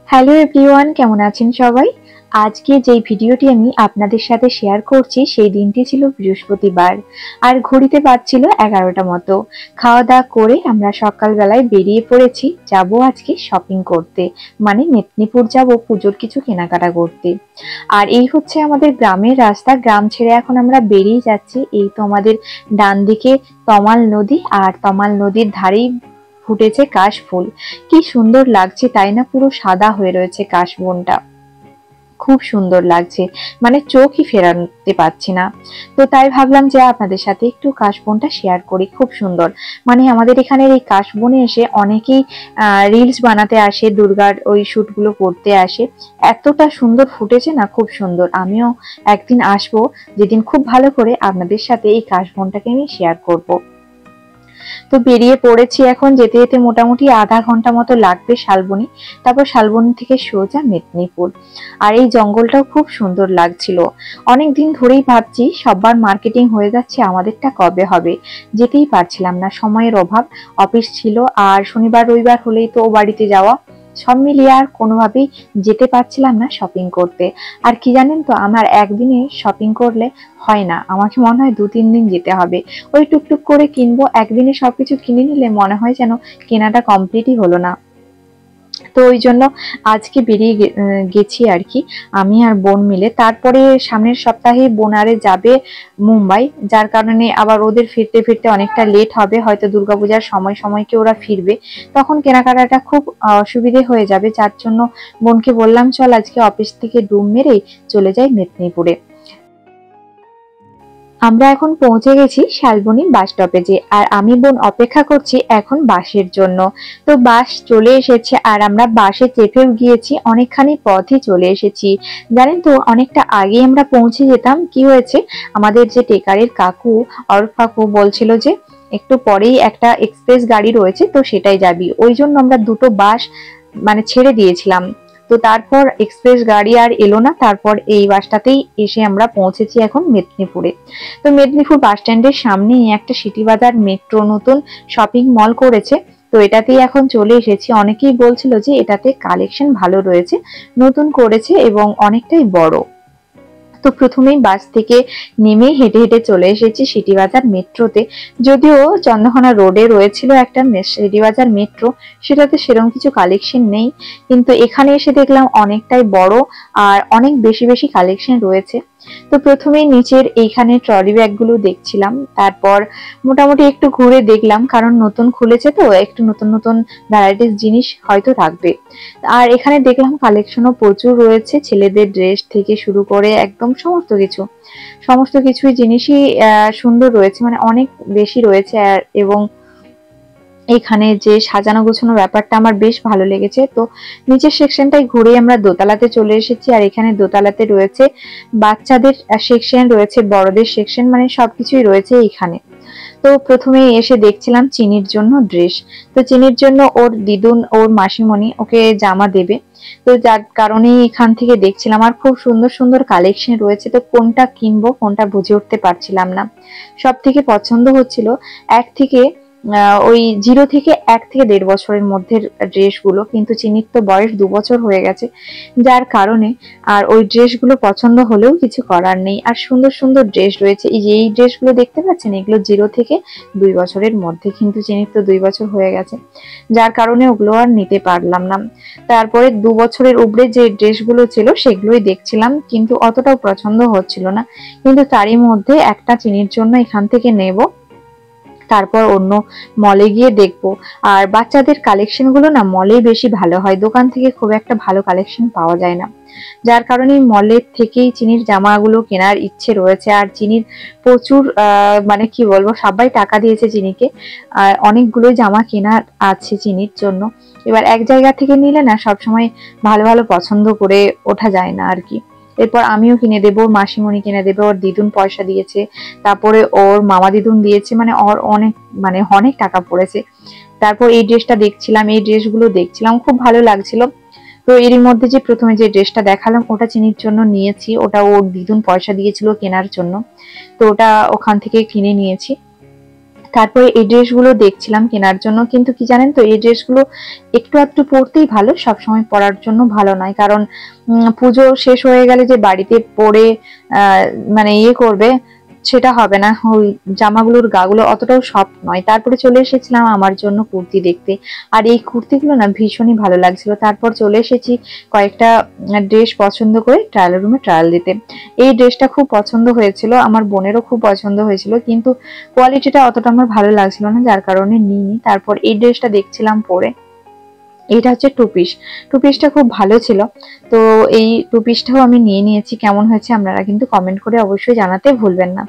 Hello everyone, কেমন আছেন সবাই? আজকে যেই ভিডিওটি আমি আপনাদের সাথে শেয়ার করছি সেই দিনটি ছিল বৃহস্পতিবার, আর ঘড়িতে বাজছিল 11টা মতো। খাওয়া দাওয়া করে আমরা সকালবেলায় বেরিয়ে পড়েছি, যাব আজকে শপিং করতে, মানে মেদিনীপুর যাব পুজোর কিছু কেনাকাটা করতে। আর এই হচ্ছে আমাদের গ্রামের রাস্তা, গ্রাম ছেড়ে এখন আমরা বেরিয়ে যাচ্ছি। এই তো আমাদের ডান দিকে তমাল নদী, আর তমাল নদীর ধারেই ফুটেছে কাশফুল। কি সুন্দর লাগছে তাই না? পুরো সাদা হয়ে রয়েছে কাশবনটা, খুব সুন্দর লাগছে, মানে চোখই ফেরাতে পারছি না। তো তাই ভাবলাম যে আপনাদের সাথে একটু কাশবনটা শেয়ার করি। খুব সুন্দর, মানে আমাদের এখানের এই কাশবনে এসে অনেকেই রিলস বানাতে আসে, দুর্গার ওই শুট গুলো করতে আসে। এতটা সুন্দর ফুটেছে না, খুব সুন্দর। আমিও একদিন আসবো, যেদিন খুব ভালো করে আপনাদের সাথে এই কাশবনটাকে আমি শেয়ার করব। তো বেরিয়ে পড়েছি, এখন যেতে যেতে মোটামুটি আধা ঘন্টা মতো লাগবে শালবনী। তারপর শালবনী থেকে সোজা মেদিনীপুর। আর এই জঙ্গলটাও খুব সুন্দর লাগছিল। অনেকদিন ধরেই ভাবছি সববার মার্কেটিং হয়ে যাচ্ছে, আমাদেরটা কবে হবে। যেতেই পারছিলাম না, সময়ের অভাব। অফিস ছিল, আর শনিবার রবিবার হলেই তো ও বাড়িতে যাওয়া। সব মিলিয়ে আর কোনোভাবেই যেতে পারছিলাম না শপিং করতে। আর কি জানেন তো, আমার একদিনে শপিং করলে হয় না, আমাকে মনে হয় 2-3 দিন যেতে হবে। ওই টুকটুক করে কিনবো, একদিনে সবকিছু কিনে নিলে মনে হয় যেন কেনাটা কমপ্লিটই হলো না। তো ওই জন্য আজকে বেরিয়ে গেছি আর কি, আমি আর বোন মিলে। তারপরে সামনের সপ্তাহে বোনারে যাবে মুম্বাই, যার কারণে আবার ওদের ফিরতে ফিরতে অনেকটা লেট হবে, হয়তো দুর্গাপূজার সময়কে ওরা ফিরবে, তখন কেনাকাটাটা খুব অসুবিধে হয়ে যাবে। যার জন্য বোনকে বললাম, চল আজকে অফিস থেকে ডুব মেরেই চলে যাই মেদিনীপুরে। আমরা এখন পৌঁছে গেছি শালবনী বাস স্টপেজে, আর আমি বোন অপেক্ষা করছি এখন বাসের জন্য। তো বাস চলে এসেছে, আর আমরা বাসে চেপেও গিয়েছি, অনেকখানি পথই চলে এসেছি। জানেন তো, অনেকটা আগে আমরা পৌঁছে যেতাম। কি হয়েছে, আমাদের যে টেকারের কাকু, অরূপ কাকু বলছিল যে একটু পরেই একটা এক্সপ্রেস গাড়ি রয়েছে, তো সেটাই যাবি। ওই জন্য আমরা দুটো বাস মানে ছেড়ে দিয়েছিলাম। তো তারপর এক্সপ্রেস গাড়ি আর এলো না, তারপর এই বাসটাতেই এসে আমরা পৌঁছেছি এখন মেদিনীপুরে। তো মেদিনীপুর বাস স্ট্যান্ডের সামনেই একটা সিটি বাজার মেট্রো নতুন শপিং মল করেছে, তো এটাতেই এখন চলে এসেছি। অনেকেই বলছিল যে এটাতে কালেকশন ভালো রয়েছে, নতুন করেছে এবং অনেকটাই বড়। তো প্রথমেই বাস থেকে নেমে হেঁটে হেঁটে চলে এসেছি সিটি বাজার মেট্রোতে। যদিও চন্দ্রকোনা রোডে রয়েছিল একটা সিটি বাজার মেট্রো, সেটাতে সেরকম কিছু কালেকশন নেই, কিন্তু এখানে এসে দেখলাম অনেকটাই বড় আর অনেক বেশি বেশি কালেকশন রয়েছে। তো প্রথমে নিচের এইখানে ট্রলি ব্যাগ গুলো দেখছিলাম, তারপর মোটামুটি একটু ঘুরে দেখলাম, কারণ নতুন খুলেছে তো একটু নতুন নতুন ভ্যারাইটিস জিনিস হয়তো থাকবে। আর এখানে দেখলাম কালেকশনও প্রচুর রয়েছে, ছেলেদের ড্রেস থেকে শুরু করে একদম সমস্ত কিছুই জিনিসই সুন্দর রয়েছে, মানে অনেক বেশি রয়েছে। এবং এখানে যে সাজানো গোছানো ব্যাপারটা আমার বেশ ভালো লেগেছে। তো নিচের সেকশনটাই ঘুরে আমরা দোতলাতে চলে এসেছি, আর এখানে দোতলাতে রয়েছে বাচ্চাদের সেকশন, রয়েছে বড়দের সেকশন, মানে সবকিছুই রয়েছে এখানে। তো প্রথমে এসে দেখছিলাম চিনির জন্য ড্রেস। তো চিনির জন্য ওর দিদুন, ওর মাসিমণি ওকে জামা দেবে, তো যার কারণে এখান থেকে দেখছিলাম। আর খুব সুন্দর সুন্দর কালেকশন রয়েছে, তো কোনটা কিনবো কোনটা বুঝে উঠতে পারছিলাম না। সব থেকে পছন্দ হচ্ছিল ওই 1 থেকে 1.5 বছরের মধ্যে ড্রেসগুলো, কিন্তু চিনির তো বয়স 2 বছর হয়ে গেছে, যার কারণে আর ওই ড্রেসগুলো পছন্দ হলেও কিছু করার নেই। আর সুন্দর সুন্দর ড্রেস রয়েছে, এই যে এই ড্রেসগুলো দেখতে পাচ্ছেন, এগুলো 0 থেকে 2 বছরের মধ্যে, কিন্তু চিনির তো 2 বছর হয়ে গেছে, যার কারণে ওগুলো আর নিতে পারলাম না। তারপরে 2 বছরের উপরে যে ড্রেসগুলো ছিল সেগুলোই দেখছিলাম, কিন্তু অতটাও পছন্দ হচ্ছিল না। কিন্তু তারই মধ্যে একটা চিনির জন্য এখান থেকে নেব, তারপর অন্য মলে গিয়ে দেখবো। আর বাচ্চাদের কালেকশন গুলো না মলেই বেশি ভালো হয়, দোকান থেকে খুব একটা ভালো কালেকশন পাওয়া যায় না, যার কারণে মলের থেকেই চিনির জামাগুলো কেনার ইচ্ছে রয়েছে। আর চিনির প্রচুর মানে কি বলবো, সবাই টাকা দিয়েছে চিনিকে, আর অনেকগুলো জামা কেনার আছে চিনির জন্য। এবার এক জায়গা থেকে নিলে না সবসময় ভালো ভালো পছন্দ করে ওঠা যায় না আর কি। এরপর আমিও কিনে দেবো, মাসিমণি কিনে দেবে, ওর দিদুন পয়সা দিয়েছে, তারপরে ওর মামা দিদুন দিয়েছে, মানে ওর অনেক টাকা পড়েছে। তারপর এই ড্রেসটা দেখছিলাম, এই ড্রেসগুলো দেখছিলাম, খুব ভালো লাগছিল। তো এরই মধ্যে যে প্রথমে যে ড্রেসটা দেখালাম ওটা চিনির জন্য নিয়েছি, ওটা ওর দিদুন পয়সা দিয়েছিল কেনার জন্য, তো ওটা ওখান থেকে কিনে নিয়েছি। তারপরে এই ড্রেসগুলো দেখছিলাম কেনার জন্য, কিন্তু কি জানেন তো, এই ড্রেসগুলো একটু আধটু পরতেই ভালো, সবসময় পরার জন্য ভালো নয়। কারণ পুজো শেষ হয়ে গেলে যে বাড়িতে পরে মানে ইয়ে করবে, সেটা হবে না। ওই জামাগুলোর গাগুলো অতটাও সফট নয়। তারপরে চলে এসেছিলাম আমার জন্য কুর্তি দেখতে, আর এই কুর্তিগুলো না ভীষণই ভালো লাগছিল। তারপর চলে এসেছি কয়েকটা ড্রেস পছন্দ করে ট্রায়াল রুমে ট্রায়াল দিতে। এই ড্রেসটা খুব পছন্দ হয়েছিল, আমার বোনেরও খুব পছন্দ হয়েছিল, কিন্তু কোয়ালিটিটা অতটা আমার ভালো লাগছিল না, যার কারণে নিইনি। তারপর এই ড্রেসটা দেখছিলাম পরে, এটা হচ্ছে টু পিস। টু পিসটা খুব ভালো ছিল, তো এই টু পিসটাও আমি নিয়ে নিয়েছি। কেমন হয়েছে আপনারা কিন্তু কমেন্ট করে অবশ্যই জানাতে ভুলবেন না।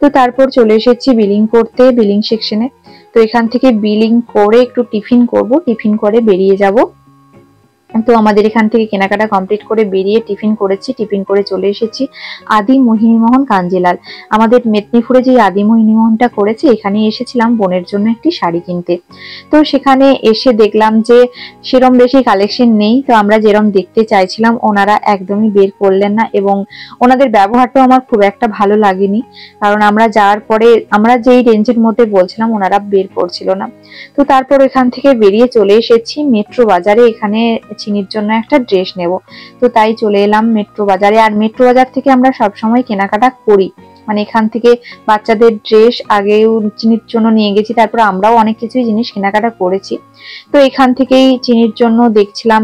তো তারপর চলে এসেছি বিলিং করতে, বিলিং সেকশনে। তো এখান থেকে বিলিং করে একটু টিফিন করব, টিফিন করে বেরিয়ে যাব। তো আমাদের এখান থেকে কেনাকাটা কমপ্লিট করে বেরিয়ে টিফিন করেছি, টিফিন করে চলে এসেছি আদি মোহিনীমোহন কাঞ্জিলাল। আমাদের মেদিনীপুরে যে আদি মোহিনীমোহনটা করেছে, এখানে এসেছিলাম বোনের জন্য একটি শাড়ি কিনতে। তো সেখানে এসে দেখলাম যে সেরম বেশি কালেকশন নেই। তো আমরা যেরম দেখতে চাইছিলাম ওনারা একদমই বের করলেন না, এবং ওনাদের ব্যবহারটাও আমার খুব একটা ভালো লাগেনি। কারণ আমরা যাওয়ার পরে আমরা যেই রেঞ্জের মধ্যে বলছিলাম ওনারা বের করছিল না। তো তারপর এখান থেকে বেরিয়ে চলে এসেছি মেট্রো বাজারে, এখানে চিনির জন্য একটা ড্রেস নেব। তো তাই চলে এলাম মেট্রো বাজারে। আর মেট্রো বাজার থেকে আমরা সবসময় কেনাকাটা করি, মানে এখান থেকে বাচ্চাদের ড্রেস আগেও চিনির জন্য নিয়ে গেছি, তারপর আমরাও অনেক কিছুই জিনিস কেনাকাটা করেছি। তো এখান থেকেই চিনির জন্য দেখছিলাম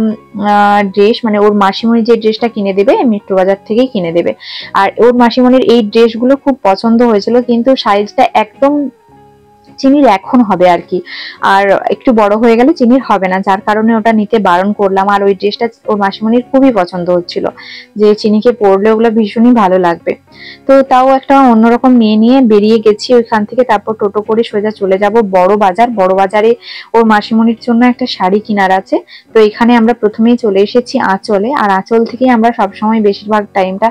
ড্রেস, মানে ওর মাসিমণি যে ড্রেসটা কিনে দেবে মেট্রো বাজার থেকেই কিনে দেবে। আর ওর মাসিমণির এই ড্রেসগুলো খুব পছন্দ হয়েছিল, কিন্তু সাইজটা একদম চিনির এখন হবে আর কি, আর একটু বড় হয়ে গেলে চিনির হবে না, যার কারণে ওটা নিতে বারণ করলাম। আর ওই ড্রেসটা ওর মাসিমণির খুবই পছন্দ হচ্ছিল, যে চিনিকে পরলে ওগুলো ভীষণই ভালো লাগবে। তো তাও একটা অন্যরকম নিয়ে বেরিয়ে গেছি ওইখান থেকে। তারপর টোটো করে সোজা চলে যাব বড় বাজার। বড় বাজারে ওর মাসিমণির জন্য একটা শাড়ি কেনার আছে। তো এখানে আমরা প্রথমেই চলে এসেছি আঁচলে, আর আঁচল থেকে আমরা সবসময় বেশিরভাগ টাইমটা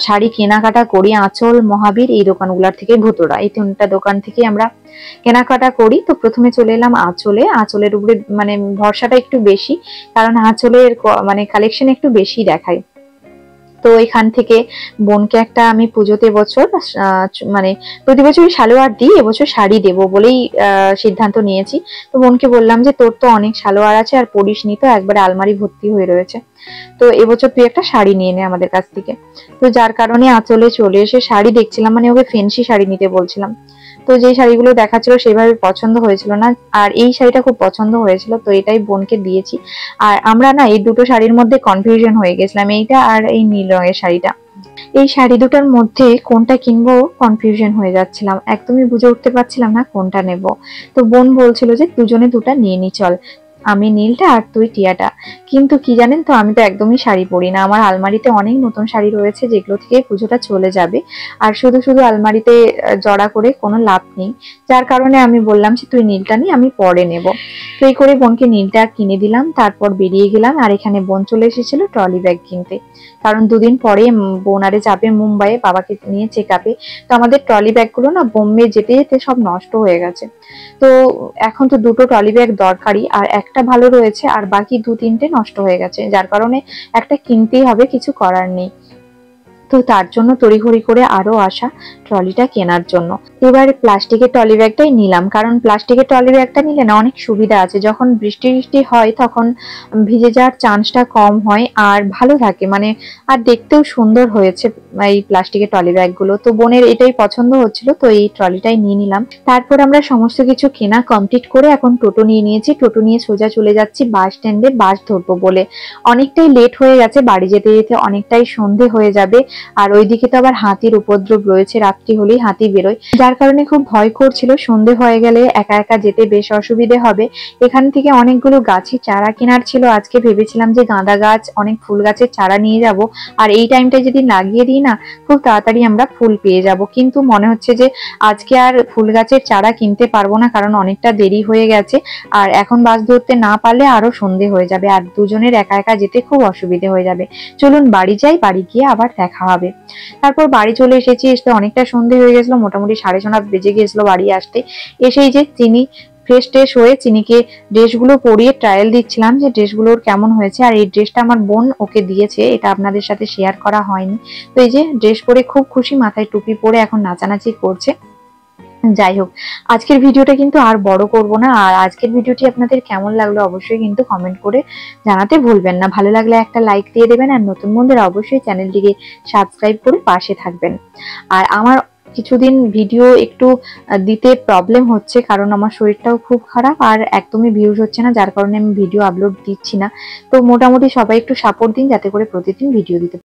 শাড়ি কেনাকাটা করি। আঁচল, মহাবীর, এই দোকানগুলোর থেকে, ভুতুড়া, এই তিনটা দোকান থেকে আমরা কেনাকাটা করি। তো প্রথমে চলে এলাম আঁচলে। আঁচলের উপরে মানে ভরসাটা একটু বেশি, কারণ আঁচলের মানে কালেকশন একটু বেশি দেখায়। তো এখান থেকে বোনকে একটা আমি পুজোতে এবছর মানে প্রতি বছরই সালোয়ার দিই, এবছর শাড়ি দেবো বলেই সিদ্ধান্ত নিয়েছি। তো বোনকে বললাম যে তোর তো অনেক সালোয়ার আছে আর পরিসনি, তো একবারে আলমারি ভর্তি হয়ে রয়েছে, তো এবছর তুই একটা শাড়ি নিয়ে নে আমাদের কাছ থেকে। তো যার কারণে আঁচলে চলে এসে শাড়ি দেখছিলাম, মানে ওকে ফেন্সি শাড়ি নিতে বলছিলাম। তো যে শাড়িগুলো দেখাচ্ছিল সেভাবে পছন্দ হয়েছিল না, আর এই শাড়িটা খুব পছন্দ হয়েছিল, তো এটাই বোনকে দিয়েছি। আর আমরা না এই দুটো শাড়ির মধ্যে কনফিউশন হয়ে গেছিলাম, এইটা আর এই নীল রঙের শাড়িটা। এই শাড়ি দুটোর মধ্যে কোনটা কিনবো কনফিউশন হয়ে যাচ্ছিলাম, একদমই বুঝে উঠতে পারছিলাম না কোনটা নেব। তো বোন বলছিল যে দুজনে দুটা নিয়ে নি চল, আমি নীলটা আর তুই টিয়াটা। কিন্তু কি জানেন তো, আমি তো একদমই শাড়ি পরি না, আমার আলমারিতে অনেক নতুন শাড়ি রয়েছে যেগুলো থেকে পুজোটা চলে যাবে, আর শুধু শুধু আলমারিতে জড়া করে কোনো লাভ নেই। যার কারণে আমি বললাম যে তুই নীলটা নি, আমি পরে নেব। তো এই করে বোনকে নীলটা কিনে দিলাম, তারপর বেরিয়ে গেলাম। আর এখানে বোন চলে এসেছিল ট্রলি ব্যাগ কিনতে, কারণ দুদিন পরে বোন আরে যাবে মুম্বাইয়ে বাবাকে নিয়ে চেক আপে। তো আমাদের ট্রলি ব্যাগগুলো না বোম্বে যেতে যেতে সব নষ্ট হয়ে গেছে। তো এখন তো দুটো ট্রলি ব্যাগ দরকারি, আর একটা ভালো রয়েছে আর বাকি দু তিনটে নষ্ট হয়ে গেছে, যার কারণে একটা কিনতেই হবে, কিছু করার নেই। তো তার জন্য তড়িঘড়ি করে আরো আসা ট্রলিটা কেনার জন্য। এবার প্লাস্টিকের ট্রলি ব্যাগটাই নিলাম, কারণ প্লাস্টিকের ট্রলি ব্যাগটা নিলে না অনেক সুবিধা আছে, যখন বৃষ্টি বৃষ্টি হয় তখন ভিজে যাওয়ার চান্সটা কম হয় আর ভালো থাকে, মানে আর দেখতেও সুন্দর হয়েছে এই প্লাস্টিকের ট্রলি ব্যাগগুলো। তো বোনের এটাই পছন্দ হচ্ছিল, তো এই ট্রলিটাই নিয়ে নিলাম। তারপর আমরা সমস্ত কিছু কেনা কমপ্লিট করে এখন টোটো নিয়ে নিয়েছি, টোটো নিয়ে সোজা চলে যাচ্ছি বাস স্ট্যান্ডে বাস ধরবো বলে। অনেকটাই লেট হয়ে গেছে, বাড়ি যেতে যেতে অনেকটাই সন্ধে হয়ে যাবে। আর ওইদিকে তো আবার হাতির উপদ্রব রয়েছে, রাত্রি হলেই হাতি বেরোয়, যার কারণে খুব ভয় করছিল সন্ধে হয়ে গেলে একা একা যেতে বেশ অসুবিধে হবে। এখান থেকে অনেকগুলো গাছের চারা কেনার ছিল, আজকে ভেবেছিলাম যে গাঁদা গাছ, অনেক ফুল গাছের চারা নিয়ে যাব, আর এই টাইমটায় যদি লাগিয়ে দিই না খুব তাড়াতাড়ি আমরা ফুল পেয়ে যাব। কিন্তু মনে হচ্ছে যে আজকে আর ফুল গাছের চারা কিনতে পারবো না, কারণ অনেকটা দেরি হয়ে গেছে, আর এখন বাস ধরতে না পারলে আরো সন্ধে হয়ে যাবে, আর দুজনের একা একা যেতে খুব অসুবিধে হয়ে যাবে। চলুন বাড়ি যাই, বাড়ি গিয়ে আবার দেখা হবে। তারপর বাড়ি চলে এসেছি, এসে অনেকটা সন্ধে হয়ে গেছিল, মোটামুটি 9:30 বেজে গিয়েছিল বাড়ি আসতে। এসেই যে চিনি ফ্রেশ ট্রেশ হয়ে চিনিকে ড্রেসগুলো পরিয়ে ট্রায়াল দিচ্ছিলাম যে ড্রেসগুলোর কেমন হয়েছে। আর এই ড্রেসটা আমার বোন ওকে দিয়েছে, এটা আপনাদের সাথে শেয়ার করা হয়নি। তো এই যে ড্রেস পরে খুব খুশি, মাথায় টুপি পরে এখন নাচানাচি করছে। যাই হোক, আজকের ভিডিওটা কিন্তু আর বড় করব না। আর আজকের ভিডিওটি আপনাদের কেমন লাগলো অবশ্যই কিন্তু কমেন্ট করে জানাতে ভুলবেন না। ভালো লাগলে একটা লাইক দিয়ে দেবেন, আর নতুন বন্ধুরা অবশ্যই চ্যানেলটিকে সাবস্ক্রাইব করে পাশে থাকবেন। আর আমার কিছুদিন ভিডিও একটু দিতে প্রবলেম হচ্ছে, কারণ আমার শরীরটাও খুব খারাপ আর একদমই ভিউজ হচ্ছে না, যার কারণে আমি ভিডিও আপলোড দিচ্ছি না। তো মোটামুটি সবাই একটু সাপোর্ট দিন যাতে করে প্রতিদিন ভিডিও দিতে